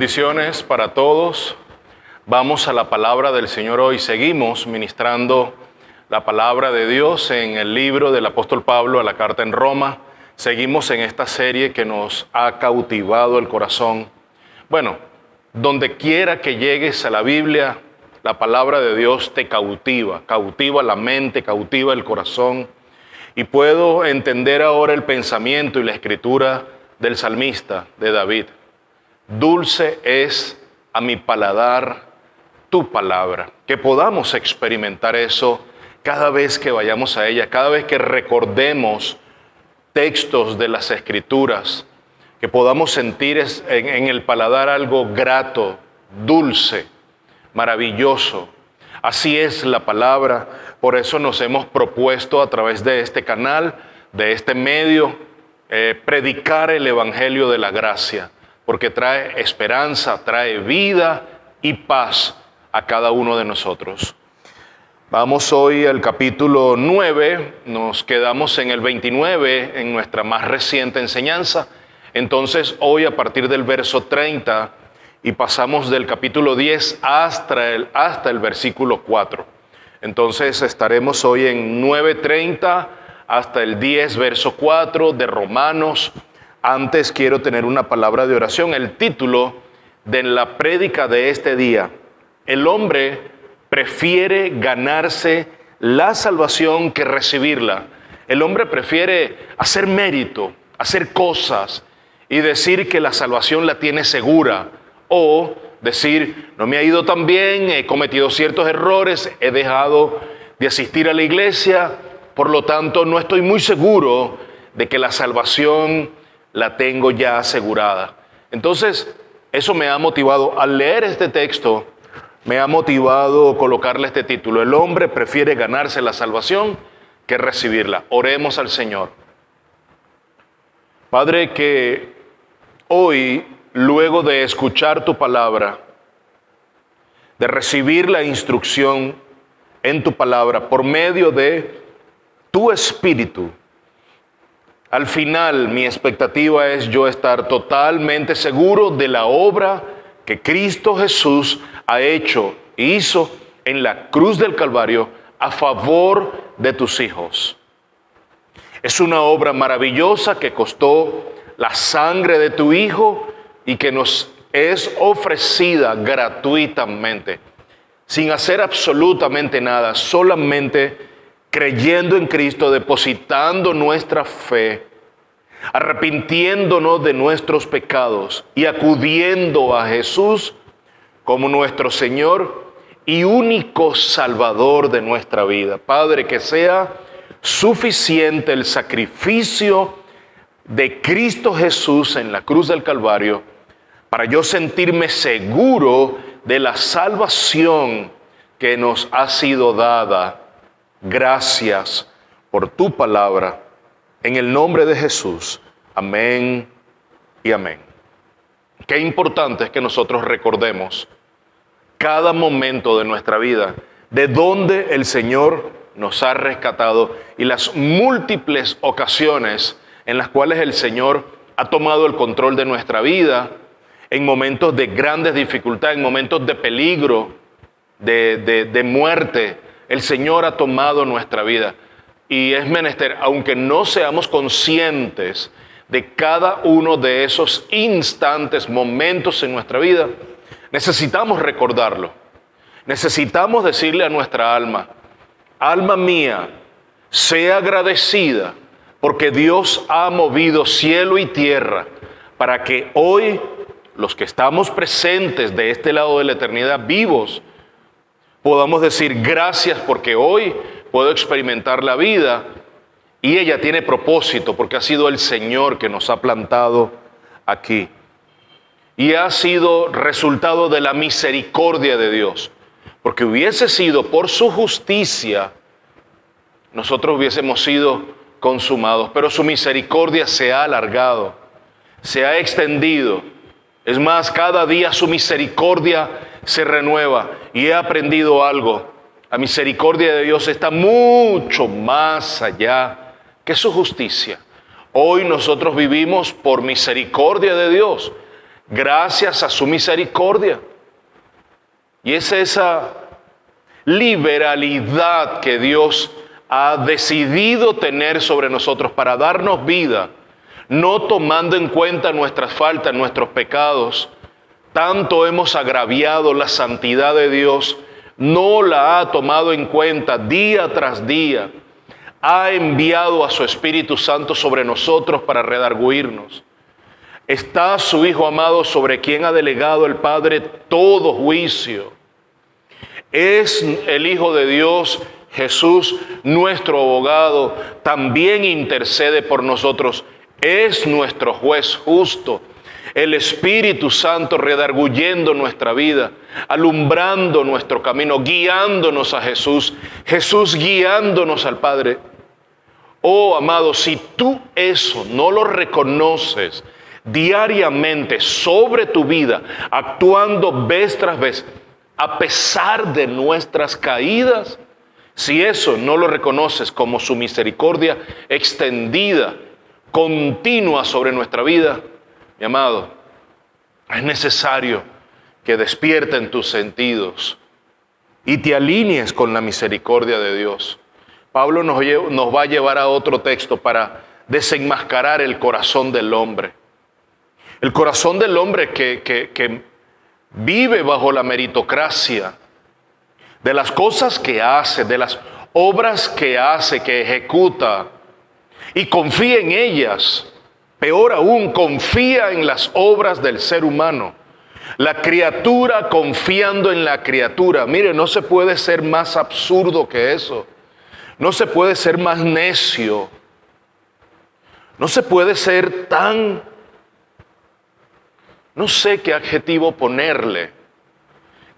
Bendiciones para todos. Vamos a la palabra del Señor hoy. Seguimos ministrando la palabra de Dios en el libro del apóstol Pablo a la carta en Roma. Seguimos en esta serie que nos ha cautivado el corazón. Bueno, donde quiera que llegues a la Biblia, la palabra de Dios te cautiva, cautiva la mente, cautiva el corazón. Y puedo entender ahora el pensamiento y la escritura del salmista de David. Dulce es a mi paladar tu palabra. Que podamos experimentar eso cada vez que vayamos a ella, cada vez que recordemos textos de las escrituras, que podamos sentir en el paladar algo grato, dulce, maravilloso. Así es la palabra. Por eso nos hemos propuesto a través de este canal, de este medio, predicar el evangelio de la gracia, porque trae esperanza, trae vida y paz a cada uno de nosotros. Vamos hoy al capítulo 9, nos quedamos en el 29 en nuestra más reciente enseñanza. Entonces hoy a partir del verso 30 y pasamos del capítulo 10 hasta el versículo 4. Entonces estaremos hoy en 9:30 hasta el 10, verso 4 de Romanos. Antes quiero tener una palabra de oración. El título de la prédica de este día: el hombre prefiere ganarse la salvación que recibirla. El hombre prefiere hacer mérito, hacer cosas y decir que la salvación la tiene segura, o decir, no me ha ido tan bien, he cometido ciertos errores, he dejado de asistir a la iglesia, por lo tanto no estoy muy seguro de que la salvación la tengo ya asegurada. Entonces, eso me ha motivado, al leer este texto, me ha motivado colocarle este título: el hombre prefiere ganarse la salvación que recibirla. Oremos al Señor. Padre, que hoy, luego de escuchar tu palabra, de recibir la instrucción en tu palabra por medio de tu Espíritu, al final mi expectativa es yo estar totalmente seguro de la obra que Cristo Jesús ha hecho e hizo en la cruz del Calvario a favor de tus hijos. Es una obra maravillosa que costó la sangre de tu Hijo y que nos es ofrecida gratuitamente, sin hacer absolutamente nada, solamente creyendo en Cristo, depositando nuestra fe, arrepintiéndonos de nuestros pecados y acudiendo a Jesús como nuestro Señor y único Salvador de nuestra vida. Padre, que sea suficiente el sacrificio de Cristo Jesús en la cruz del Calvario para yo sentirme seguro de la salvación que nos ha sido dada. Gracias por tu palabra. En el nombre de Jesús. Amén y amén. Qué importante es que nosotros recordemos cada momento de nuestra vida, de donde el Señor nos ha rescatado y las múltiples ocasiones en las cuales el Señor ha tomado el control de nuestra vida, en momentos de grandes dificultades, en momentos de peligro, de muerte. El Señor ha tomado nuestra vida. Y es menester, aunque no seamos conscientes de cada uno de esos instantes, momentos en nuestra vida, necesitamos recordarlo. Necesitamos decirle a nuestra alma: alma mía, sea agradecida porque Dios ha movido cielo y tierra para que hoy, los que estamos presentes de este lado de la eternidad, vivos, podamos decir gracias porque hoy puedo experimentar la vida y ella tiene propósito porque ha sido el Señor que nos ha plantado aquí. Y ha sido resultado de la misericordia de Dios. Porque hubiese sido por su justicia, nosotros hubiésemos sido consumados. Pero su misericordia se ha alargado, se ha extendido. Es más, cada día su misericordia se renueva. Y he aprendido algo: la misericordia de Dios está mucho más allá que su justicia. Hoy nosotros vivimos por misericordia de Dios. gracias a su misericordia. Y es esa liberalidad que Dios ha decidido tener sobre nosotros para darnos vida, no tomando en cuenta nuestras faltas, nuestros pecados. Tanto hemos agraviado la santidad de Dios, no la ha tomado en cuenta día tras día. Ha enviado a su Espíritu Santo sobre nosotros para redarguirnos. Está su Hijo amado sobre quien ha delegado el Padre todo juicio. Es el Hijo de Dios, Jesús, nuestro abogado, también intercede por nosotros. Es nuestro juez justo. El Espíritu Santo redarguyendo nuestra vida, alumbrando nuestro camino, guiándonos a Jesús, Jesús guiándonos al Padre. Oh, amado, si tú eso no lo reconoces diariamente sobre tu vida, actuando vez tras vez, a pesar de nuestras caídas, si eso no lo reconoces como su misericordia extendida, continua sobre nuestra vida, mi amado, es necesario que despierten tus sentidos y te alinees con la misericordia de Dios. Pablo nos va a llevar a otro texto para desenmascarar el corazón del hombre. El corazón del hombre que vive bajo la meritocracia de las cosas que hace, de las obras que hace, que ejecuta, y confía en ellas. Peor aún, confía en las obras del ser humano. La criatura confiando en la criatura. Mire, no se puede ser más absurdo que eso. No se puede ser más necio. No se puede ser tan, no sé qué adjetivo ponerle,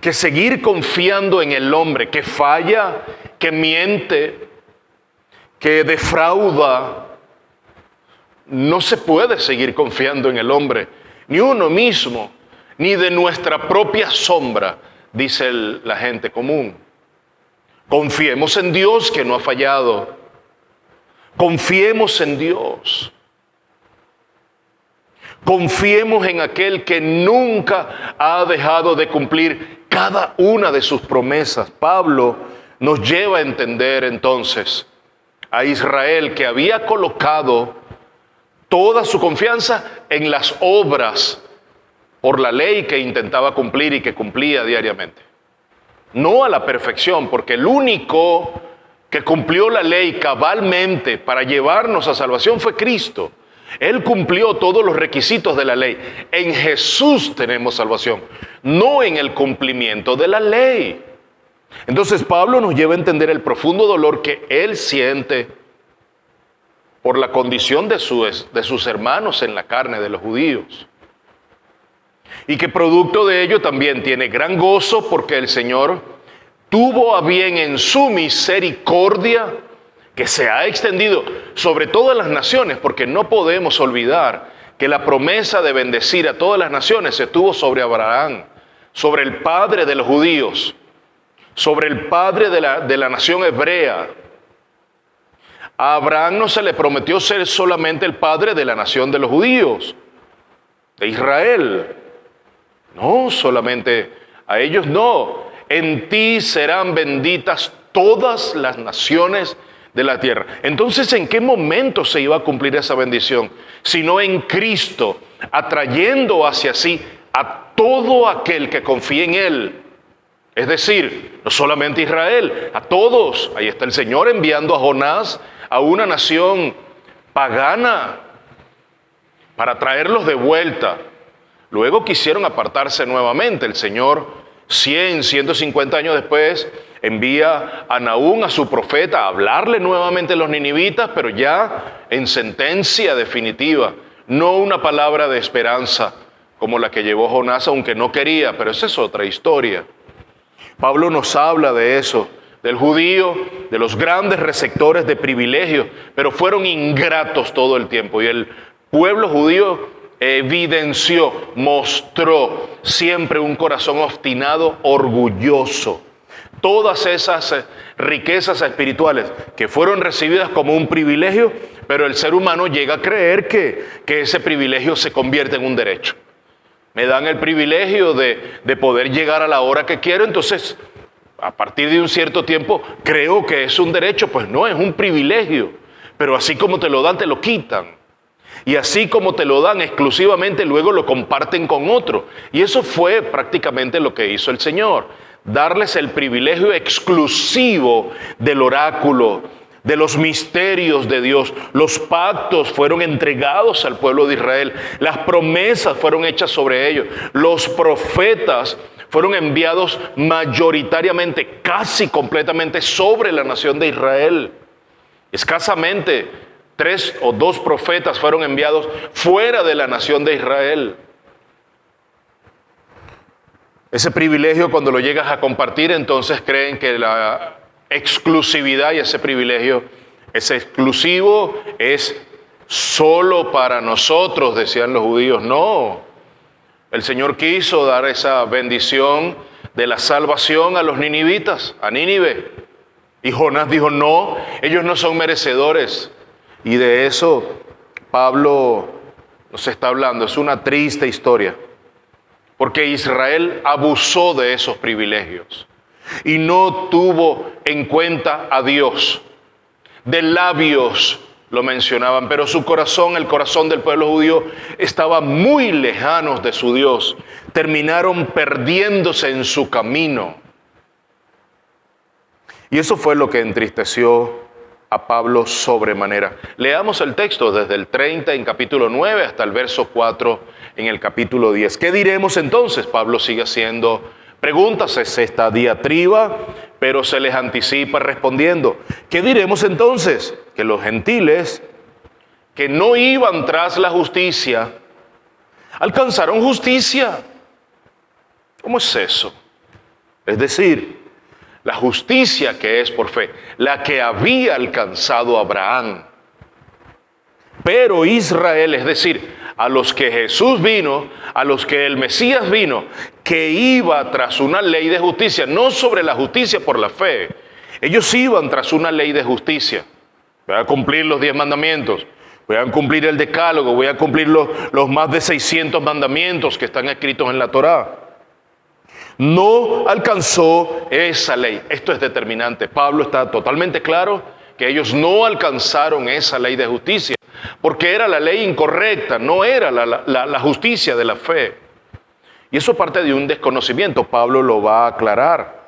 que seguir confiando en el hombre que falla, que miente, que defrauda. No se puede seguir confiando en el hombre, ni uno mismo, ni de nuestra propia sombra, dice la gente común. Confiemos en Dios que no ha fallado. Confiemos en Dios. Confiemos en aquel que nunca ha dejado de cumplir cada una de sus promesas. Pablo nos lleva a entender entonces a Israel, que había colocado toda su confianza en las obras por la ley que intentaba cumplir y que cumplía diariamente. No a la perfección, porque el único que cumplió la ley cabalmente para llevarnos a salvación fue Cristo. Él cumplió todos los requisitos de la ley. En Jesús tenemos salvación, no en el cumplimiento de la ley. Entonces Pablo nos lleva a entender el profundo dolor que él siente por la condición de sus hermanos en la carne, de los judíos. Y que producto de ello también tiene gran gozo porque el Señor tuvo a bien en su misericordia, que se ha extendido sobre todas las naciones, porque no podemos olvidar que la promesa de bendecir a todas las naciones se tuvo sobre Abraham, sobre el padre de los judíos, sobre el padre de la nación hebrea. A Abraham no se le prometió ser solamente el padre de la nación de los judíos, de Israel. No, solamente a ellos no. En ti serán benditas todas las naciones de la tierra. Entonces, ¿en qué momento se iba a cumplir esa bendición? Sino en Cristo, atrayendo hacia sí a todo aquel que confíe en Él. Es decir, no solamente Israel, a todos. Ahí está el Señor enviando a Jonás a una nación pagana para traerlos de vuelta. Luego quisieron apartarse nuevamente. El Señor, 150 años después, envía a Nahum, a su profeta, a hablarle nuevamente a los ninivitas, pero ya en sentencia definitiva, no una palabra de esperanza como la que llevó Jonás, aunque no quería, pero esa es otra historia. Pablo nos habla de eso, del judío, de los grandes receptores de privilegios, pero fueron ingratos todo el tiempo. Y el pueblo judío evidenció, mostró siempre un corazón obstinado, orgulloso. Todas esas riquezas espirituales que fueron recibidas como un privilegio, pero el ser humano llega a creer que ese privilegio se convierte en un derecho. Me dan el privilegio de poder llegar a la hora que quiero, entonces a partir de un cierto tiempo creo que es un derecho. Pues no, es un privilegio. Pero así como te lo dan, te lo quitan. Y así como te lo dan exclusivamente, luego lo comparten con otro. Y eso fue prácticamente lo que hizo el Señor. Darles el privilegio exclusivo del oráculo, de los misterios de Dios. Los pactos fueron entregados al pueblo de Israel. Las promesas fueron hechas sobre ellos. Los profetas fueron enviados mayoritariamente, casi completamente, sobre la nación de Israel. Escasamente 3 o 2 profetas fueron enviados fuera de la nación de Israel. Ese privilegio, cuando lo llegas a compartir, entonces creen que la exclusividad y ese privilegio es exclusivo, es solo para nosotros, decían los judíos. No, el Señor quiso dar esa bendición de la salvación a los ninivitas, a Nínive. Y Jonás dijo, no, ellos no son merecedores. Y de eso Pablo nos está hablando. Es una triste historia, porque Israel abusó de esos privilegios y no tuvo en cuenta a Dios. De labios lo mencionaban, pero su corazón, el corazón del pueblo judío, estaba muy lejano de su Dios. Terminaron perdiéndose en su camino. Y eso fue lo que entristeció a Pablo sobremanera. Leamos el texto desde el 30 en capítulo 9 hasta el verso 4 en el capítulo 10. ¿Qué diremos entonces? Pablo sigue haciendo preguntas, es esta diatriba, pero se les anticipa respondiendo. ¿Qué diremos entonces? Que los gentiles que no iban tras la justicia, alcanzaron justicia. ¿Cómo es eso? Es decir, la justicia que es por fe, la que había alcanzado Abraham. Pero Israel, es decir, a los que Jesús vino, a los que el Mesías vino, que iba tras una ley de justicia, no sobre la justicia por la fe. Ellos iban tras una ley de justicia. Voy a cumplir los 10 mandamientos, voy a cumplir el decálogo, voy a cumplir los más de 600 mandamientos que están escritos en la Torá. No alcanzó esa ley. Esto es determinante. Pablo está totalmente claro que ellos no alcanzaron esa ley de justicia, porque era la ley incorrecta, no era la justicia de la fe. Y eso parte de un desconocimiento. Pablo lo va a aclarar.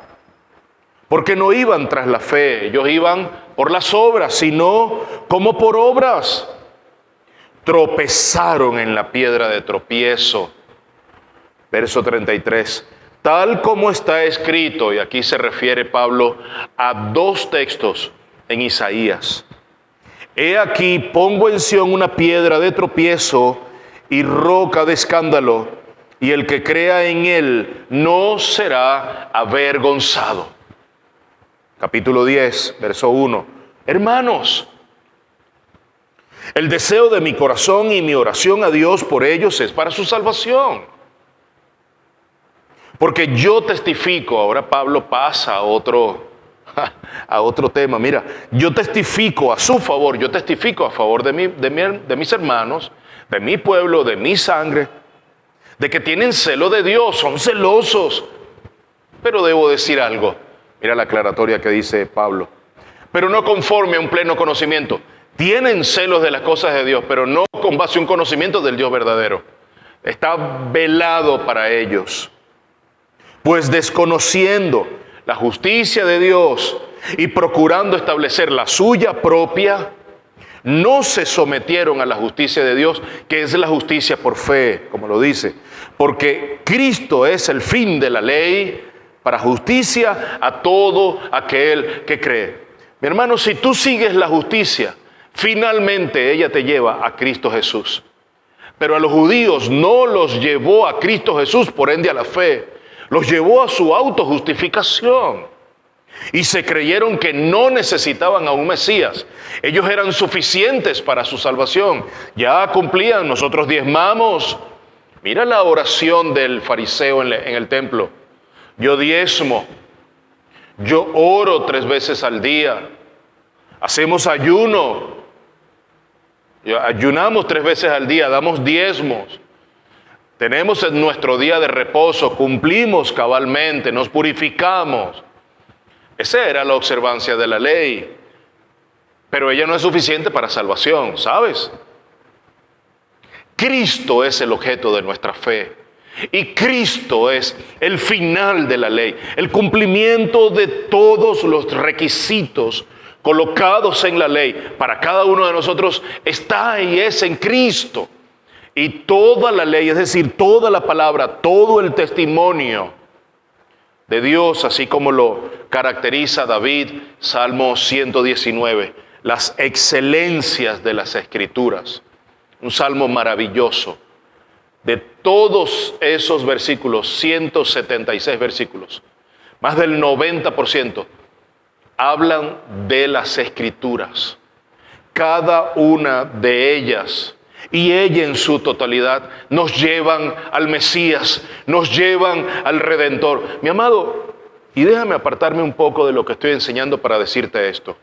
Porque no iban tras la fe, ellos iban por las obras, sino como por obras. Tropezaron en la piedra de tropiezo. Verso 33. Tal como está escrito, y aquí se refiere Pablo a 2 textos en Isaías. He aquí, pongo en Sión una piedra de tropiezo y roca de escándalo, y el que crea en él no será avergonzado. Capítulo 10, verso 1. Hermanos, el deseo de mi corazón y mi oración a Dios por ellos es para su salvación. Porque yo testifico, ahora Pablo pasa a otro tema. Mira, yo testifico a su favor, yo testifico a favor de mis hermanos, de mi pueblo, de mi sangre, de que tienen celo de Dios, son celosos. Pero debo decir algo. Mira la aclaratoria que dice Pablo. Pero no conforme a un pleno conocimiento. Tienen celos de las cosas de Dios, pero no con base a un conocimiento del Dios verdadero. Está velado para ellos. Pues desconociendo la justicia de Dios y procurando establecer la suya propia, no se sometieron a la justicia de Dios, que es la justicia por fe, como lo dice. Porque Cristo es el fin de la ley para justicia a todo aquel que cree. Mi hermano, si tú sigues la justicia, finalmente ella te lleva a Cristo Jesús. Pero a los judíos no los llevó a Cristo Jesús, por ende a la fe. Los llevó a su autojustificación. Y se creyeron que no necesitaban a un Mesías. Ellos eran suficientes para su salvación. Ya cumplían, nosotros diezmamos. Mira la oración del fariseo en el templo. Yo diezmo. Yo oro 3 veces al día. Hacemos ayuno. Ayunamos 3 veces al día. Damos diezmos. Tenemos nuestro día de reposo, cumplimos cabalmente, nos purificamos. Esa era la observancia de la ley. Pero ella no es suficiente para salvación, ¿sabes? Cristo es el objeto de nuestra fe. Y Cristo es el final de la ley, el cumplimiento de todos los requisitos colocados en la ley para cada uno de nosotros está y es en Cristo. Y toda la ley, es decir, toda la palabra, todo el testimonio de Dios, así como lo caracteriza David, Salmo 119, las excelencias de las Escrituras. Un salmo maravilloso. De todos esos versículos, 176 versículos, más del 90% hablan de las Escrituras. Cada una de ellas y ella en su totalidad nos llevan al Mesías, nos llevan al Redentor. Mi amado, y déjame apartarme un poco de lo que estoy enseñando para decirte esto.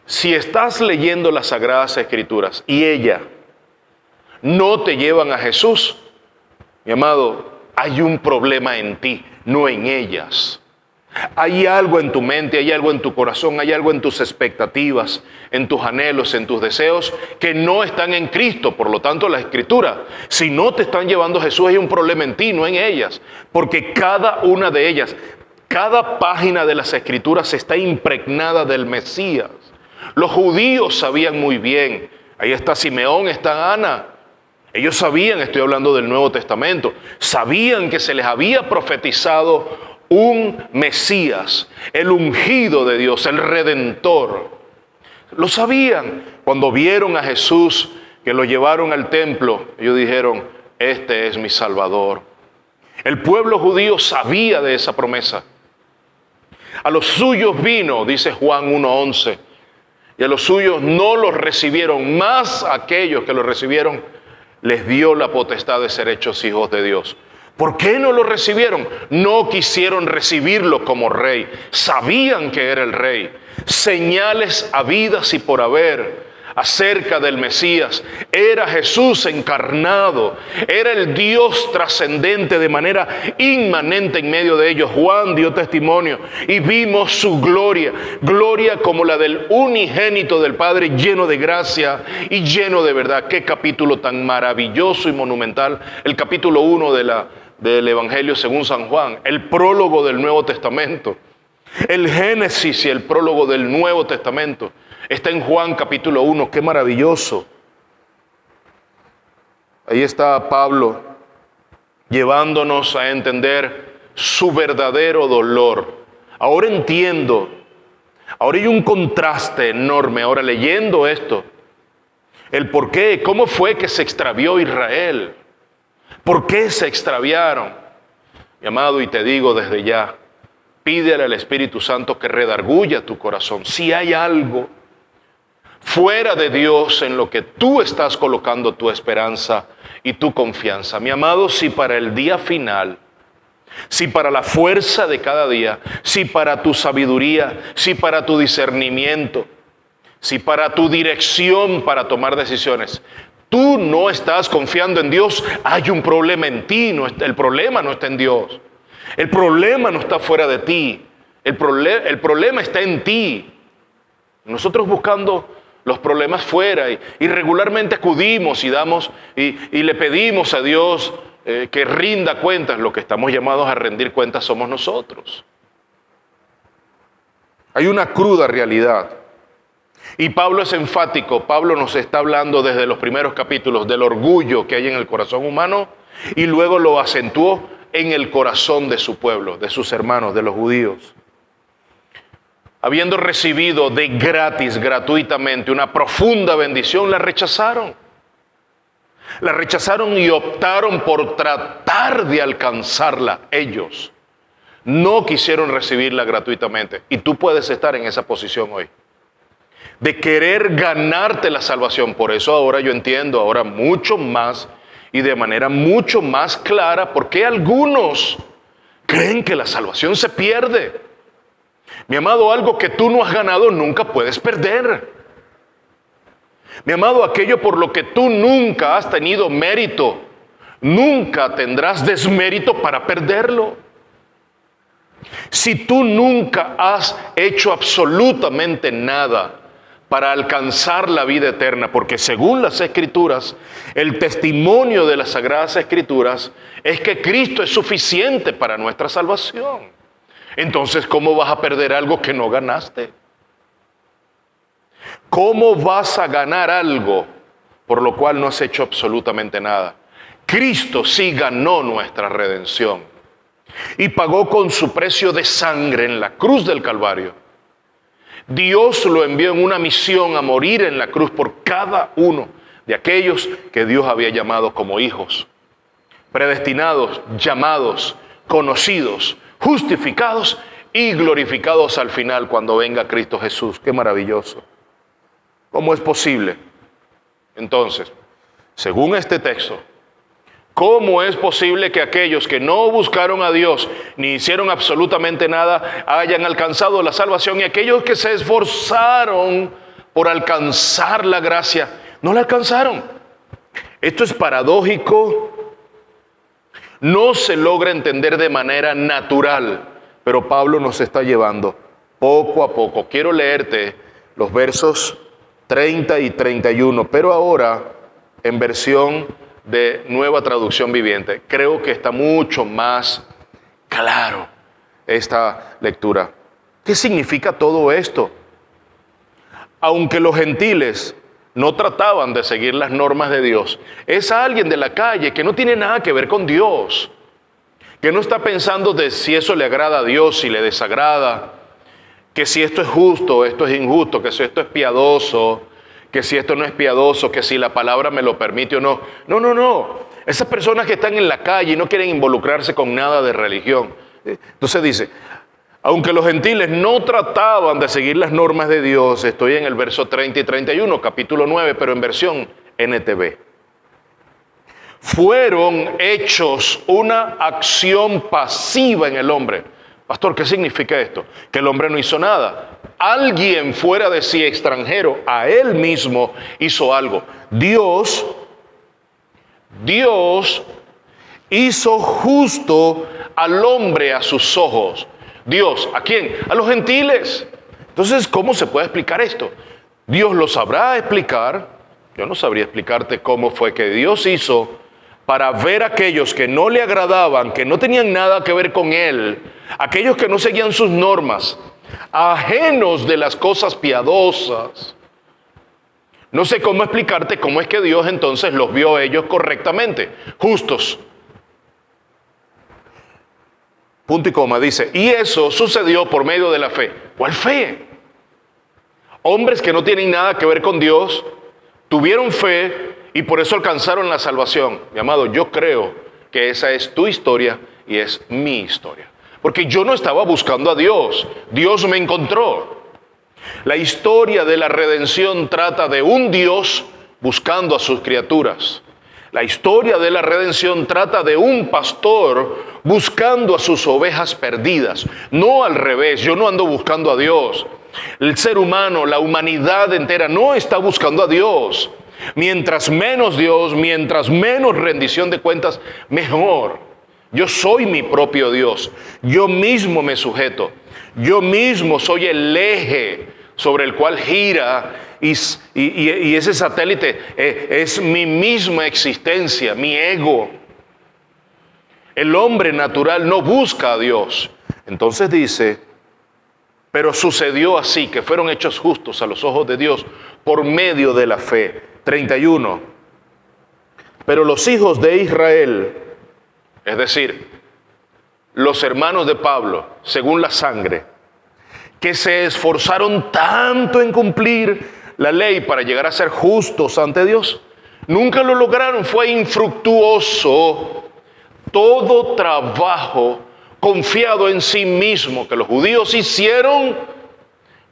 Si estás leyendo las Sagradas Escrituras y ella no te llevan a Jesús, mi amado, hay un problema en ti, no en ellas. Hay algo en tu mente, hay algo en tu corazón, hay algo en tus expectativas, en tus anhelos, en tus deseos que no están en Cristo. Por lo tanto, la Escritura, si no te están llevando a Jesús, hay un problema en ti, no en ellas. Porque cada una de ellas, cada página de las Escrituras está impregnada del Mesías. Los judíos sabían muy bien, ahí está Simeón, está Ana. Ellos sabían, estoy hablando del Nuevo Testamento, sabían que se les había profetizado un Mesías, el ungido de Dios, el Redentor. Lo sabían. Cuando vieron a Jesús, que lo llevaron al templo, ellos dijeron, este es mi Salvador. El pueblo judío sabía de esa promesa. A los suyos vino, dice Juan 1:11, y a los suyos no los recibieron, más aquellos que los recibieron les dio la potestad de ser hechos hijos de Dios. ¿Por qué no lo recibieron? No quisieron recibirlo como rey. Sabían que era el rey. Señales habidas y por haber acerca del Mesías. Era Jesús encarnado. Era el Dios trascendente de manera inmanente en medio de ellos. Juan dio testimonio y vimos su gloria. Gloria como la del unigénito del Padre, lleno de gracia y lleno de verdad. Qué capítulo tan maravilloso y monumental. El capítulo 1 del Evangelio según San Juan. El prólogo del Nuevo Testamento. El Génesis y el prólogo del Nuevo Testamento. Está en Juan capítulo 1, qué maravilloso. Ahí está Pablo llevándonos a entender su verdadero dolor. Ahora entiendo, ahora hay un contraste enorme, ahora leyendo esto, el por qué, cómo fue que se extravió Israel, por qué se extraviaron. Mi amado, y te digo desde ya, pídele al Espíritu Santo que redarguya tu corazón. Si hay algo fuera de Dios en lo que tú estás colocando tu esperanza y tu confianza. Mi amado, si para el día final, si para la fuerza de cada día, si para tu sabiduría, si para tu discernimiento, si para tu dirección para tomar decisiones, tú no estás confiando en Dios, hay un problema en ti. El problema no está en Dios. El problema no está fuera de ti. El problema está en ti. Nosotros buscando los problemas fuera y regularmente acudimos y damos y le pedimos a Dios que rinda cuentas. Lo que estamos llamados a rendir cuentas somos nosotros. Hay una cruda realidad. Y Pablo es enfático. Pablo nos está hablando desde los primeros capítulos del orgullo que hay en el corazón humano y luego lo acentuó en el corazón de su pueblo, de sus hermanos, de los judíos. Habiendo recibido de gratis, gratuitamente, una profunda bendición, la rechazaron. La rechazaron y optaron por tratar de alcanzarla ellos. No quisieron recibirla gratuitamente. Y tú puedes estar en esa posición hoy, de querer ganarte la salvación. Por eso ahora yo entiendo, ahora mucho más y de manera mucho más clara, por qué algunos creen que la salvación se pierde. Mi amado, algo que tú no has ganado nunca puedes perder. Mi amado, aquello por lo que tú nunca has tenido mérito, nunca tendrás desmérito para perderlo. Si tú nunca has hecho absolutamente nada para alcanzar la vida eterna, porque según las Escrituras, el testimonio de las Sagradas Escrituras es que Cristo es suficiente para nuestra salvación. Entonces, ¿cómo vas a perder algo que no ganaste? ¿Cómo vas a ganar algo por lo cual no has hecho absolutamente nada? Cristo sí ganó nuestra redención y pagó con su precio de sangre en la cruz del Calvario. Dios lo envió en una misión a morir en la cruz por cada uno de aquellos que Dios había llamado como hijos, predestinados, llamados, conocidos, justificados y glorificados al final cuando venga Cristo Jesús. ¡Qué maravilloso! ¿Cómo es posible? Entonces, según este texto, ¿cómo es posible que aquellos que no buscaron a Dios ni hicieron absolutamente nada hayan alcanzado la salvación y aquellos que se esforzaron por alcanzar la gracia no la alcanzaron? Esto es paradójico, no se logra entender de manera natural, pero Pablo nos está llevando poco a poco. Quiero leerte los versos 30 y 31, pero ahora en versión de Nueva Traducción Viviente. Creo que está mucho más claro esta lectura. ¿Qué significa todo esto? Aunque los gentiles no trataban de seguir las normas de Dios, es alguien de la calle que no tiene nada que ver con Dios, que no está pensando de si eso le agrada a Dios, si le desagrada, que si esto es justo, esto es injusto, que si esto es piadoso, que si esto no es piadoso, que si la palabra me lo permite o no. No. Esas personas que están en la calle y no quieren involucrarse con nada de religión. Entonces dice, aunque los gentiles no trataban de seguir las normas de Dios, estoy en el verso 30 y 31, capítulo 9, pero en versión NTV. Fueron hechos una acción pasiva en el hombre. Pastor, ¿qué significa esto? Que el hombre no hizo nada. Alguien fuera de sí, extranjero, a él mismo hizo algo. Dios hizo justo al hombre a sus ojos. Dios, ¿a quién? A los gentiles. Entonces, ¿cómo se puede explicar esto? Dios lo sabrá explicar. Yo no sabría explicarte cómo fue que Dios hizo para ver a aquellos que no le agradaban, que no tenían nada que ver con Él, aquellos que no seguían sus normas, ajenos de las cosas piadosas. No sé cómo explicarte cómo es que Dios entonces los vio a ellos correctamente, justos. Punto y coma, dice, y eso sucedió por medio de la fe. ¿Cuál fe? Hombres que no tienen nada que ver con Dios, tuvieron fe y por eso alcanzaron la salvación. Mi amado, yo creo que esa es tu historia y es mi historia. Porque yo no estaba buscando a Dios, Dios me encontró. La historia de la redención trata de un Dios buscando a sus criaturas. La historia de la redención trata de un pastor buscando a sus ovejas perdidas. No al revés, yo no ando buscando a Dios. El ser humano, la humanidad entera no está buscando a Dios. Mientras menos Dios, mientras menos rendición de cuentas, mejor. Yo soy mi propio Dios. Yo mismo me sujeto. Yo mismo soy el eje sobre el cual gira y ese satélite es mi misma existencia, mi ego. El hombre natural no busca a Dios. Entonces dice, pero sucedió así, que fueron hechos justos a los ojos de Dios por medio de la fe. 31. Pero los hijos de Israel, es decir, los hermanos de Pablo, según la sangre, que se esforzaron tanto en cumplir la ley para llegar a ser justos ante Dios, nunca lo lograron. Fue infructuoso todo trabajo confiado en sí mismo que los judíos hicieron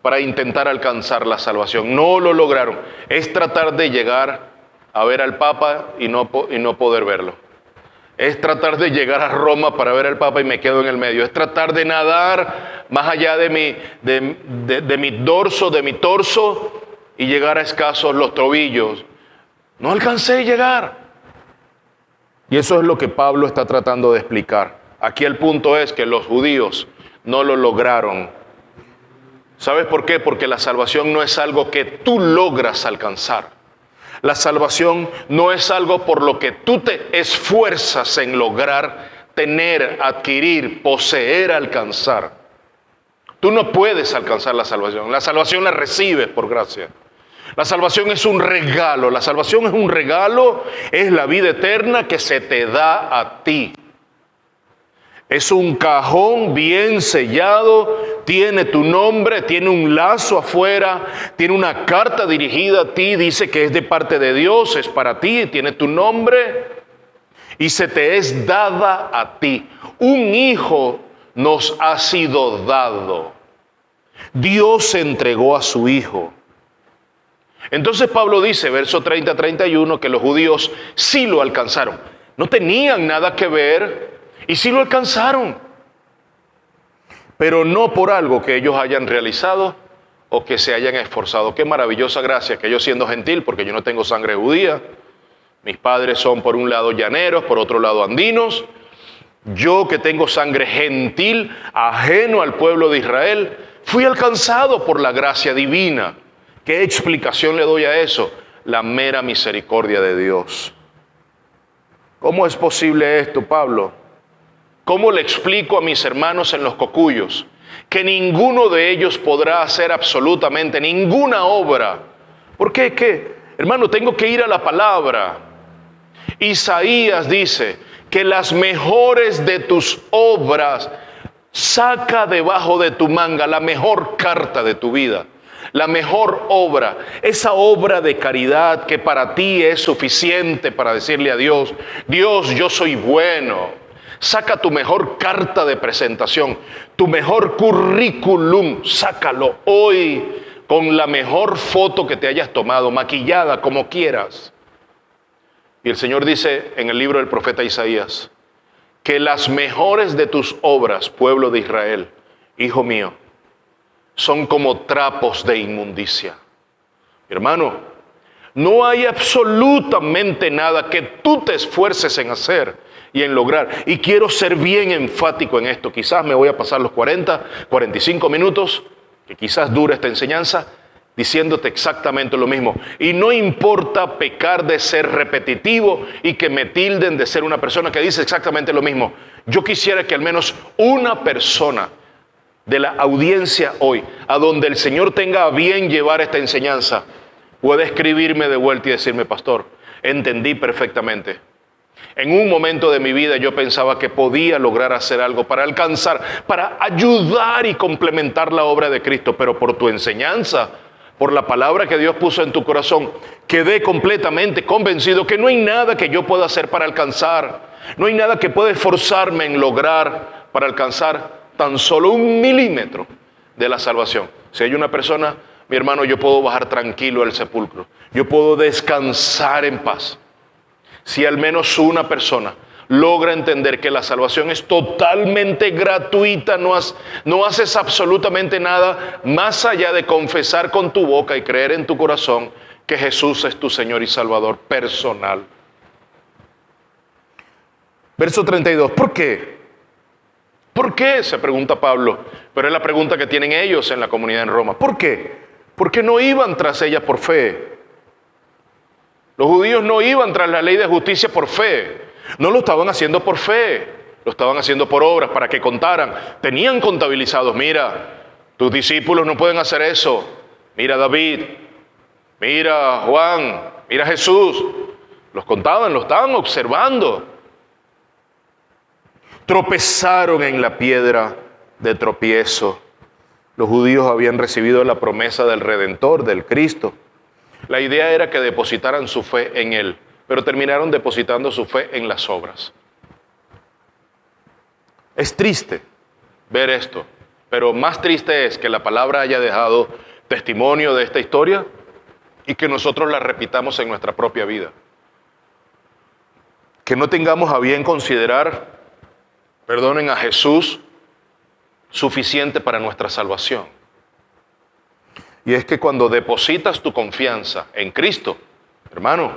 para intentar alcanzar la salvación. No lo lograron. Es tratar de llegar a ver al Papa y no poder verlo. Es tratar de llegar a Roma para ver al Papa y me quedo en el medio. Es tratar de nadar más allá de mi dorso, de mi torso, y llegar a escasos los tobillos. No alcancé a llegar. Y eso es lo que Pablo está tratando de explicar. Aquí el punto es que los judíos no lo lograron. ¿Sabes por qué? Porque la salvación no es algo que tú logras alcanzar. La salvación no es algo por lo que tú te esfuerzas en lograr, tener, adquirir, poseer, alcanzar. Tú no puedes alcanzar la salvación. La salvación la recibes por gracia. La salvación es un regalo. La salvación es un regalo, es la vida eterna que se te da a ti. Es un cajón bien sellado, tiene tu nombre, tiene un lazo afuera, tiene una carta dirigida a ti, dice que es de parte de Dios, es para ti, tiene tu nombre y se te es dada a ti. Un hijo nos ha sido dado. Dios entregó a su hijo. Entonces Pablo dice, verso 30-31, que los judíos sí lo alcanzaron. No tenían nada que ver y sí lo alcanzaron. Pero no por algo que ellos hayan realizado o que se hayan esforzado. Qué maravillosa gracia que yo siendo gentil, porque yo no tengo sangre judía. Mis padres son por un lado llaneros, por otro lado andinos. Yo que tengo sangre gentil, ajeno al pueblo de Israel, fui alcanzado por la gracia divina. ¿Qué explicación le doy a eso? La mera misericordia de Dios. ¿Cómo es posible esto, Pablo? ¿Cómo le explico a mis hermanos en los cocuyos que ninguno de ellos podrá hacer absolutamente ninguna obra? ¿Por qué? ¿Qué? Hermano, tengo que ir a la palabra. Isaías dice que las mejores de tus obras saca debajo de tu manga la mejor carta de tu vida. La mejor obra, esa obra de caridad que para ti es suficiente para decirle a Dios, Dios, yo soy bueno. Saca tu mejor carta de presentación, tu mejor currículum, sácalo hoy con la mejor foto que te hayas tomado, maquillada como quieras. Y el Señor dice en el libro del profeta Isaías, que las mejores de tus obras, pueblo de Israel, hijo mío, son como trapos de inmundicia. Hermano, no hay absolutamente nada que tú te esfuerces en hacer y en lograr. Y quiero ser bien enfático en esto. Quizás me voy a pasar los 45 minutos, que quizás dure esta enseñanza, diciéndote exactamente lo mismo. Y no importa pecar de ser repetitivo y que me tilden de ser una persona que dice exactamente lo mismo. Yo quisiera que al menos una persona de la audiencia hoy, a donde el Señor tenga a bien llevar esta enseñanza, puede escribirme de vuelta y decirme, pastor, entendí perfectamente. En un momento de mi vida yo pensaba que podía lograr hacer algo para alcanzar, para ayudar y complementar la obra de Cristo, pero por tu enseñanza, por la palabra que Dios puso en tu corazón, quedé completamente convencido que no hay nada que yo pueda hacer para alcanzar, no hay nada que pueda esforzarme en lograr para alcanzar tan solo 1 milímetro de la salvación. Si hay una persona, mi hermano, yo puedo bajar tranquilo al sepulcro. Yo puedo descansar en paz. Si al menos una persona logra entender que la salvación es totalmente gratuita, no haces absolutamente nada más allá de confesar con tu boca y creer en tu corazón que Jesús es tu Señor y Salvador personal. Verso 32, ¿por qué? ¿Por qué? Se pregunta Pablo, pero es la pregunta que tienen ellos en la comunidad en Roma. ¿Por qué? Porque no iban tras ella por fe. Los judíos no iban tras la ley de justicia por fe. No lo estaban haciendo por fe, lo estaban haciendo por obras para que contaran. Tenían contabilizados, mira, tus discípulos no pueden hacer eso. Mira David, mira Juan, mira Jesús. Los contaban, lo estaban observando. Tropezaron en la piedra de tropiezo. Los judíos habían recibido la promesa del Redentor, del Cristo. La idea era que depositaran su fe en Él, pero terminaron depositando su fe en las obras. Es triste ver esto, pero más triste es que la palabra haya dejado testimonio de esta historia y que nosotros la repitamos en nuestra propia vida. Que no tengamos a bien considerar, perdonen, a Jesús suficiente para nuestra salvación. Y es que cuando depositas tu confianza en Cristo, hermano,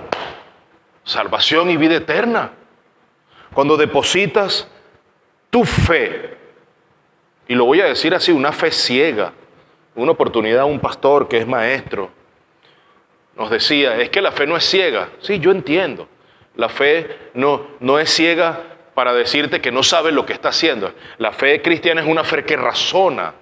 salvación y vida eterna. Cuando depositas tu fe, y lo voy a decir así, una fe ciega. Una oportunidad, un pastor que es maestro nos decía, es que la fe no es ciega. Sí, yo entiendo. La fe no es ciega para decirte que no sabes lo que está haciendo. La fe cristiana es una fe que razona.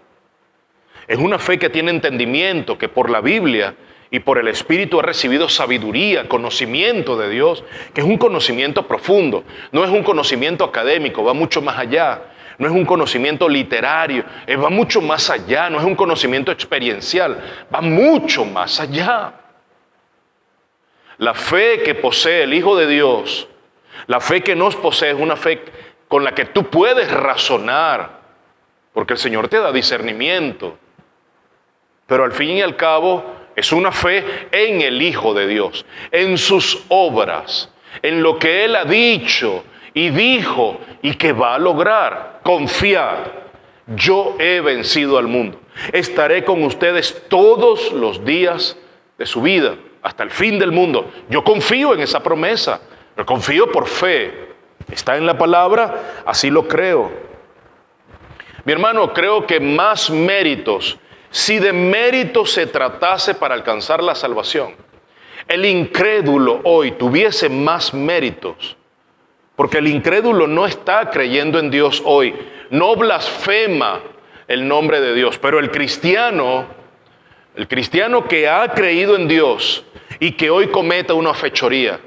Es una fe que tiene entendimiento, que por la Biblia y por el Espíritu ha recibido sabiduría, conocimiento de Dios, que es un conocimiento profundo. No es un conocimiento académico, va mucho más allá. No es un conocimiento literario, va mucho más allá. No es un conocimiento experiencial, va mucho más allá. La fe que posee el Hijo de Dios, la fe que nos posee es una fe con la que tú puedes razonar, porque el Señor te da discernimiento. Pero al fin y al cabo es una fe en el Hijo de Dios, en sus obras, en lo que Él ha dicho y dijo y que va a lograr. Confiad, yo he vencido al mundo. Estaré con ustedes todos los días de su vida, hasta el fin del mundo. Yo confío en esa promesa, pero confío por fe. Está en la palabra, así lo creo. Mi hermano, creo que más méritos, si de méritos se tratase para alcanzar la salvación, el incrédulo hoy tuviese más méritos, porque el incrédulo no está creyendo en Dios hoy, no blasfema el nombre de Dios, pero el cristiano que ha creído en Dios y que hoy cometa una fechoría,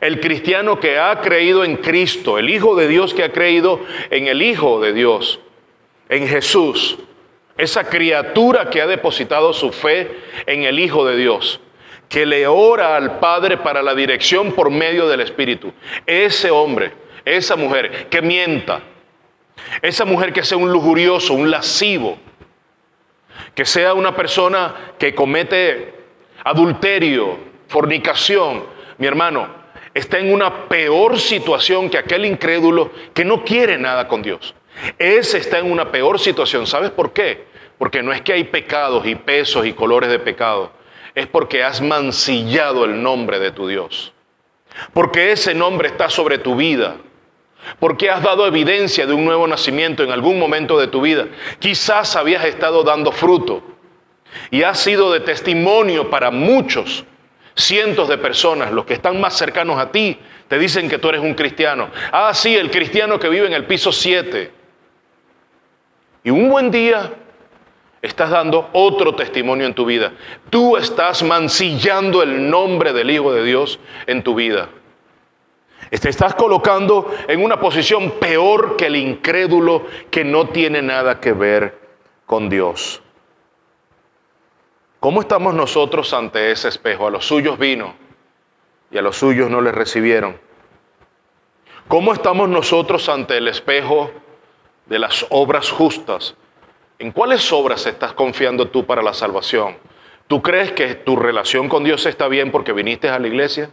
el cristiano que ha creído en Cristo, el Hijo de Dios que ha creído en el Hijo de Dios, en Jesús, esa criatura que ha depositado su fe en el Hijo de Dios, que le ora al Padre para la dirección por medio del Espíritu. Ese hombre, esa mujer que mienta, esa mujer que sea un lujurioso, un lascivo, que sea una persona que comete adulterio, fornicación, mi hermano, está en una peor situación que aquel incrédulo que no quiere nada con Dios. Ese está en una peor situación. ¿Sabes por qué? Porque no es que hay pecados y pesos y colores de pecado. Es porque has mancillado el nombre de tu Dios. Porque ese nombre está sobre tu vida. Porque has dado evidencia de un nuevo nacimiento en algún momento de tu vida. Quizás habías estado dando fruto y has sido de testimonio para muchos, cientos de personas. Los que están más cercanos a ti te dicen que tú eres un cristiano. Ah, sí, el cristiano que vive en el piso 7. Y un buen día estás dando otro testimonio en tu vida. Tú estás mancillando el nombre del Hijo de Dios en tu vida. Te estás colocando en una posición peor que el incrédulo que no tiene nada que ver con Dios. ¿Cómo estamos nosotros ante ese espejo? A los suyos vino y a los suyos no les recibieron. ¿Cómo estamos nosotros ante el espejo de las obras justas? ¿En cuáles obras estás confiando tú para la salvación? ¿Tú crees que tu relación con Dios está bien porque viniste a la iglesia?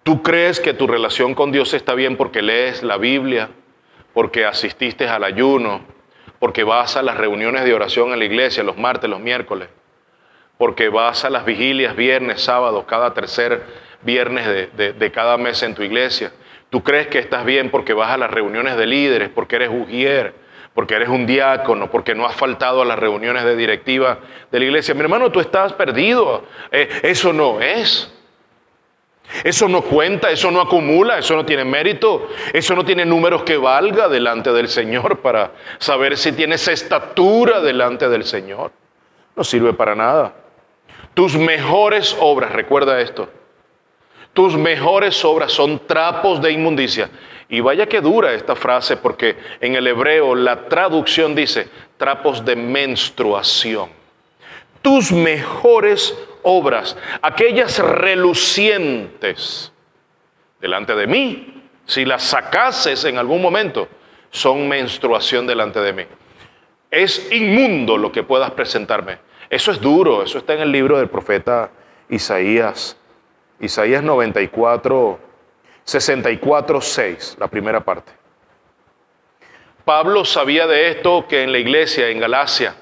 ¿Tú crees que tu relación con Dios está bien porque lees la Biblia, porque asististe al ayuno, porque vas a las reuniones de oración en la iglesia los martes, los miércoles, porque vas a las vigilias viernes, sábado, cada tercer viernes de cada mes en tu iglesia? ¿Tú crees que estás bien porque vas a las reuniones de líderes, porque eres ujier, porque eres un diácono, porque no has faltado a las reuniones de directiva de la iglesia? Mi hermano, tú estás perdido. Eso no es. Eso no cuenta, eso no acumula, eso no tiene mérito, eso no tiene números que valga delante del Señor para saber si tienes estatura delante del Señor. No sirve para nada. Tus mejores obras, recuerda esto, tus mejores obras son trapos de inmundicia. Y vaya que dura esta frase, porque en el hebreo la traducción dice trapos de menstruación. Tus mejores obras, aquellas relucientes delante de mí, si las sacases en algún momento, son menstruación delante de mí. Es inmundo lo que puedas presentarme. Eso es duro, eso está en el libro del profeta Isaías. Isaías 94, 64, 6, la primera parte. Pablo sabía de esto, que en la iglesia, en Galacia,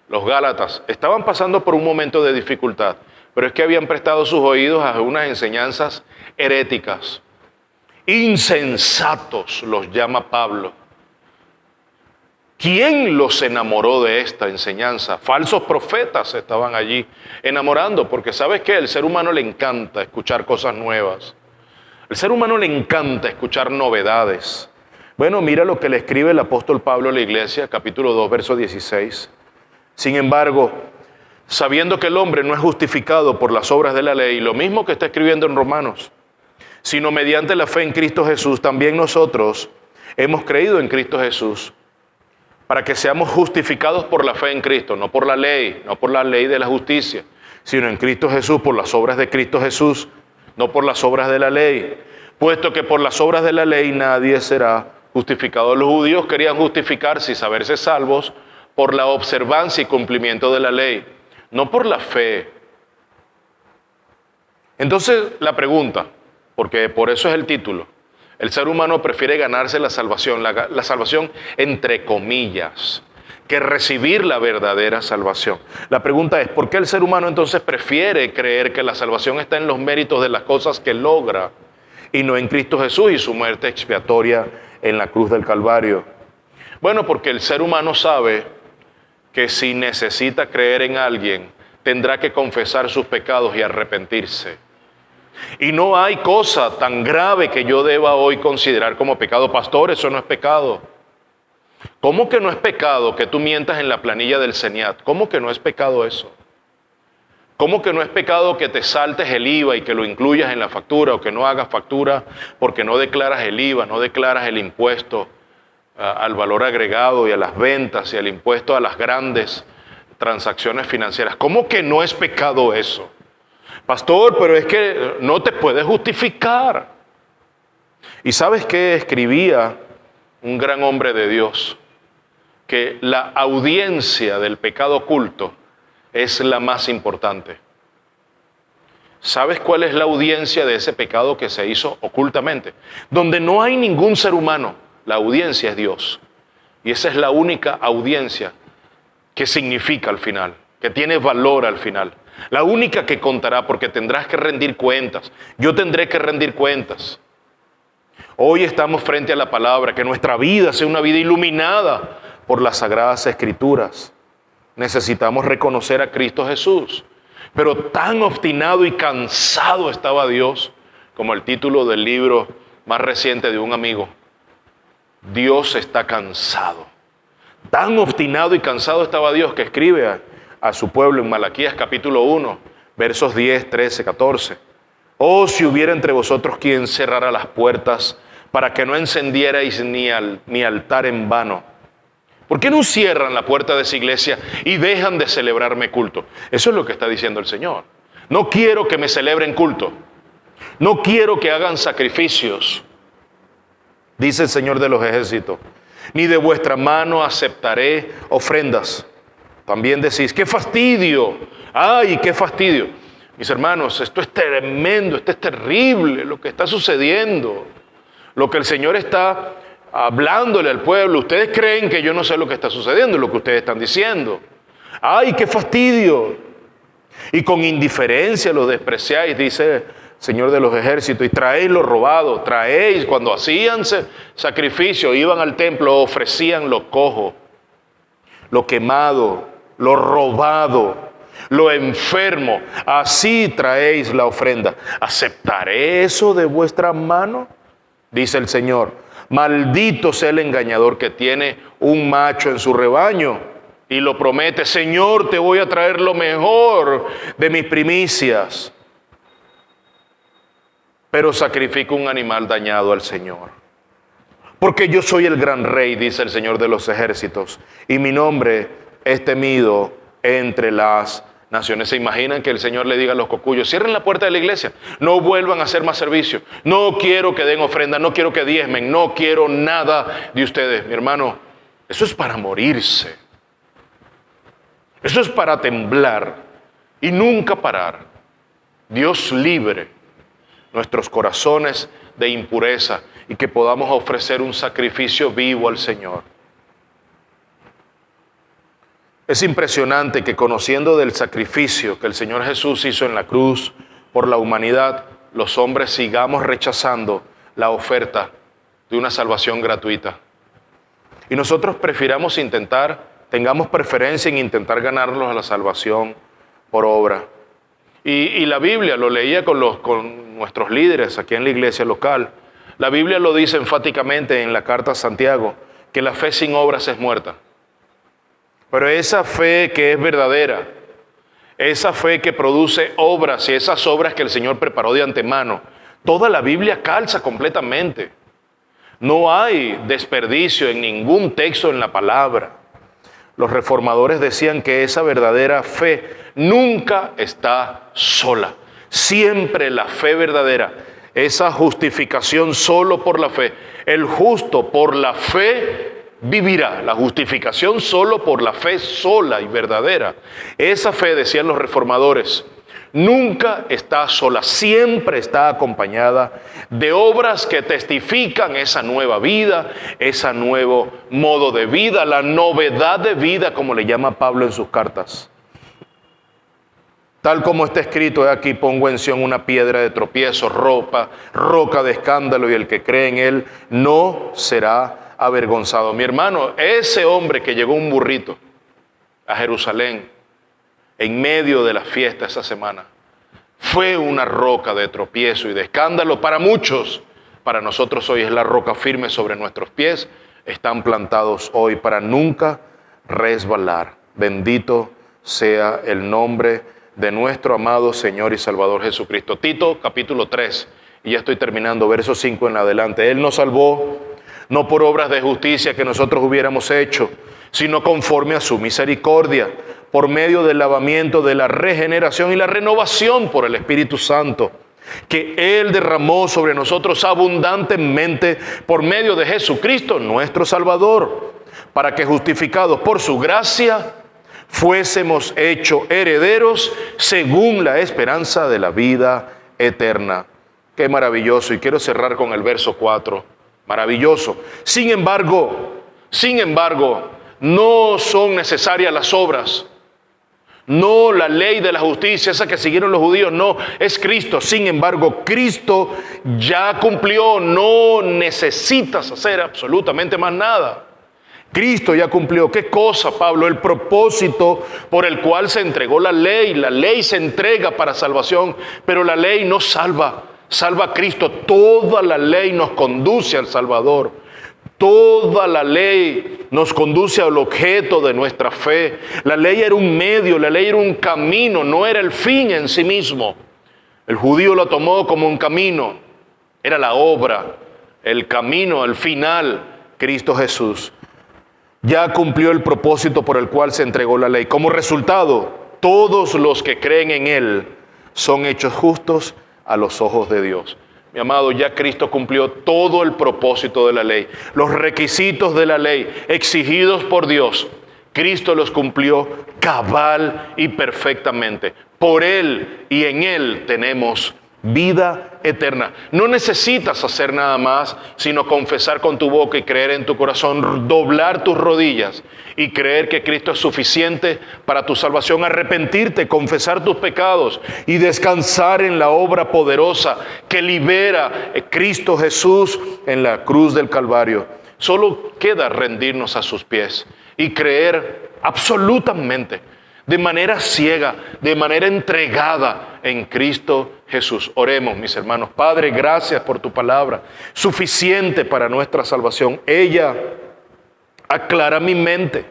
los Gálatas estaban pasando por un momento de dificultad, pero es que habían prestado sus oídos a unas enseñanzas heréticas. Insensatos los llama Pablo. ¿Quién los enamoró de esta enseñanza? Falsos profetas estaban allí enamorando, porque ¿sabes qué? El ser humano le encanta escuchar cosas nuevas. El ser humano le encanta escuchar novedades. Bueno, mira lo que le escribe el apóstol Pablo a la iglesia, capítulo 2, verso 16. Sin embargo, sabiendo que el hombre no es justificado por las obras de la ley, lo mismo que está escribiendo en Romanos, sino mediante la fe en Cristo Jesús, también nosotros hemos creído en Cristo Jesús, para que seamos justificados por la fe en Cristo, no por la ley, no por la ley de la justicia, sino en Cristo Jesús, por las obras de Cristo Jesús, no por las obras de la ley, puesto que por las obras de la ley nadie será justificado. Los judíos querían justificarse y saberse salvos por la observancia y cumplimiento de la ley, no por la fe. Entonces la pregunta, porque por eso es el título, el ser humano prefiere ganarse la salvación entre comillas, que recibir la verdadera salvación. La pregunta es, ¿por qué el ser humano entonces prefiere creer que la salvación está en los méritos de las cosas que logra y no en Cristo Jesús y su muerte expiatoria en la cruz del Calvario? Bueno, porque el ser humano sabe que si necesita creer en alguien, tendrá que confesar sus pecados y arrepentirse. Y no hay cosa tan grave que yo deba hoy considerar como pecado. Pastor, eso no es pecado. ¿Cómo que no es pecado que tú mientas en la planilla del CENIAT? ¿Cómo que no es pecado eso? ¿Cómo que no es pecado que te saltes el IVA y que lo incluyas en la factura o que no hagas factura porque no declaras el IVA, no declaras el impuesto al valor agregado y a las ventas y al impuesto a las grandes transacciones financieras? ¿Cómo que no es pecado eso? Pastor, pero es que no te puedes justificar. ¿Y sabes qué escribía un gran hombre de Dios? Que la audiencia del pecado oculto es la más importante. ¿Sabes cuál es la audiencia de ese pecado que se hizo ocultamente? Donde no hay ningún ser humano, la audiencia es Dios. Y esa es la única audiencia que significa al final, que tiene valor al final. La única que contará, porque tendrás que rendir cuentas. Yo tendré que rendir cuentas. Hoy estamos frente a la palabra, que nuestra vida sea una vida iluminada por las Sagradas Escrituras. Necesitamos reconocer a Cristo Jesús. Pero tan obstinado y cansado estaba Dios, como el título del libro más reciente de un amigo. Dios está cansado. Tan obstinado y cansado estaba Dios que escribe a su pueblo en Malaquías capítulo 1, versos 10, 13, 14. Oh, si hubiera entre vosotros quien cerrara las puertas para que no encendierais ni altar en vano. ¿Por qué no cierran la puerta de esa iglesia y dejan de celebrarme culto? Eso es lo que está diciendo el Señor. No quiero que me celebren culto. No quiero que hagan sacrificios, dice el Señor de los ejércitos. Ni de vuestra mano aceptaré ofrendas. También decís, ¡qué fastidio! ¡Ay, qué fastidio! Mis hermanos, esto es tremendo, esto es terrible lo que está sucediendo. Lo que el Señor está hablándole al pueblo. Ustedes creen que yo no sé lo que está sucediendo, lo que ustedes están diciendo. ¡Ay, qué fastidio! Y con indiferencia lo despreciáis, dice el Señor de los ejércitos, y traéis lo robado. Traéis, cuando hacían sacrificio, iban al templo, ofrecían lo cojo, lo quemado, lo robado, lo enfermo. Así traéis la ofrenda. ¿Aceptaré eso de vuestra mano? Dice el Señor. Maldito sea el engañador que tiene un macho en su rebaño y lo promete. Señor, te voy a traer lo mejor de mis primicias, pero sacrifica un animal dañado al Señor. Porque yo soy el gran rey, dice el Señor de los ejércitos, y mi nombre es temido entre las naciones. ¿Se imaginan que el Señor le diga a los cocuyos, cierren la puerta de la iglesia, no vuelvan a hacer más servicio, no quiero que den ofrenda, no quiero que diezmen, no quiero nada de ustedes? Mi hermano, eso es para morirse. Eso es para temblar y nunca parar. Dios libre nuestros corazones de impureza y que podamos ofrecer un sacrificio vivo al Señor. Es impresionante que, conociendo del sacrificio que el Señor Jesús hizo en la cruz por la humanidad, los hombres sigamos rechazando la oferta de una salvación gratuita. Y nosotros tengamos preferencia en intentar ganarlos a la salvación por obra. Y la Biblia, lo leía con nuestros líderes aquí en la iglesia local, la Biblia lo dice enfáticamente en la carta a Santiago, que la fe sin obras es muerta. Pero esa fe que es verdadera, esa fe que produce obras y esas obras que el Señor preparó de antemano, toda la Biblia calza completamente. No hay desperdicio en ningún texto en la palabra. Los reformadores decían que esa verdadera fe nunca está sola. Siempre la fe verdadera, esa justificación solo por la fe. El justo por la fe vivirá. La justificación solo por la fe sola y verdadera. Esa fe, decían los reformadores, nunca está sola, siempre está acompañada de obras que testifican esa nueva vida, ese nuevo modo de vida, la novedad de vida, como le llama Pablo en sus cartas. Tal como está escrito, he aquí pongo en Sión una piedra de tropiezo, roca de escándalo, y el que cree en él no será avergonzado. Mi hermano, ese hombre que llegó un burrito a Jerusalén en medio de la fiesta esa semana, fue una roca de tropiezo y de escándalo para muchos. Para nosotros hoy es la roca firme sobre nuestros pies. Están plantados hoy para nunca resbalar. Bendito sea el nombre de nuestro amado Señor y Salvador Jesucristo. Tito capítulo 3, y ya estoy terminando, verso 5 en adelante. Él nos salvó no por obras de justicia que nosotros hubiéramos hecho, sino conforme a su misericordia, por medio del lavamiento de la regeneración y la renovación por el Espíritu Santo, que Él derramó sobre nosotros abundantemente por medio de Jesucristo, nuestro Salvador, para que justificados por su gracia, fuésemos hechos herederos según la esperanza de la vida eterna. Qué maravilloso. Y quiero cerrar con el verso 4. Maravilloso. Sin embargo, no son necesarias las obras. No la ley de la justicia, esa que siguieron los judíos, no, es Cristo. Sin embargo, Cristo ya cumplió, no necesitas hacer absolutamente más nada. Cristo ya cumplió. ¿Qué cosa, Pablo? El propósito por el cual se entregó la ley. La ley se entrega para salvación, pero la ley no salva. Salva a Cristo. Toda la ley nos conduce al Salvador. Toda la ley nos conduce al objeto de nuestra fe. La ley era un medio, la ley era un camino, no era el fin en sí mismo. El judío lo tomó como un camino. Era la obra, el camino, el final, Cristo Jesús. Ya cumplió el propósito por el cual se entregó la ley. Como resultado, todos los que creen en Él son hechos justos a los ojos de Dios. Mi amado, ya Cristo cumplió todo el propósito de la ley. Los requisitos de la ley exigidos por Dios, Cristo los cumplió cabal y perfectamente. Por Él y en Él tenemos vida eterna. No necesitas hacer nada más, sino confesar con tu boca y creer en tu corazón, doblar tus rodillas y creer que Cristo es suficiente para tu salvación, arrepentirte, confesar tus pecados y descansar en la obra poderosa que libera Cristo Jesús en la cruz del Calvario. Solo queda rendirnos a sus pies y creer absolutamente, de manera ciega, de manera entregada en Cristo Jesús. Oremos, mis hermanos. Padre, gracias por tu palabra, suficiente para nuestra salvación. Ella aclara mi mente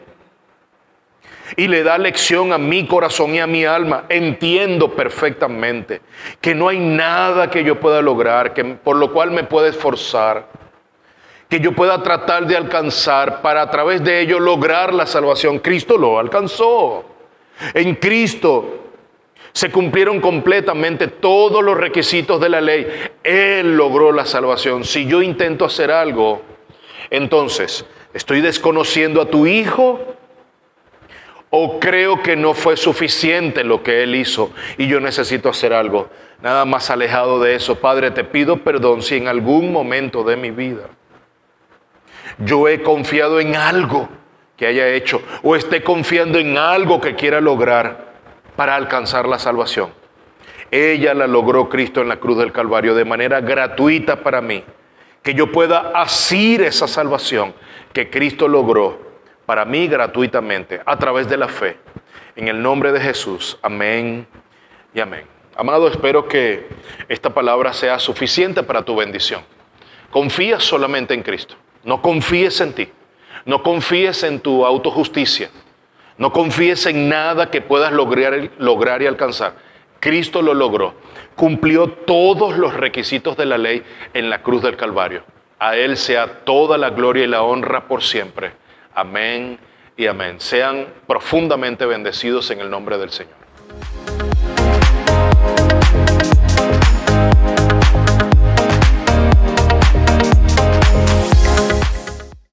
y le da lección a mi corazón y a mi alma. Entiendo perfectamente que no hay nada que yo pueda lograr, por lo cual me pueda esforzar, que yo pueda tratar de alcanzar para a través de ello lograr la salvación. Cristo lo alcanzó. En Cristo se cumplieron completamente todos los requisitos de la ley. Él logró la salvación. Si yo intento hacer algo, entonces, ¿estoy desconociendo a tu Hijo? ¿O creo que no fue suficiente lo que Él hizo y yo necesito hacer algo? Nada más alejado de eso. Padre, te pido perdón si en algún momento de mi vida yo he confiado en algo que haya hecho o esté confiando en algo que quiera lograr para alcanzar la salvación. Ella la logró Cristo en la cruz del Calvario de manera gratuita para mí. que yo pueda asir esa salvación que Cristo logró para mí gratuitamente a través de la fe. En el nombre de Jesús, amén y amén. Amado, espero que esta palabra sea suficiente para tu bendición. Confía solamente en Cristo. No confíes en ti. No confíes en tu autojusticia. No confíes en nada que puedas lograr y alcanzar. Cristo lo logró. Cumplió todos los requisitos de la ley en la cruz del Calvario. A Él sea toda la gloria y la honra por siempre. Amén y amén. Sean profundamente bendecidos en el nombre del Señor.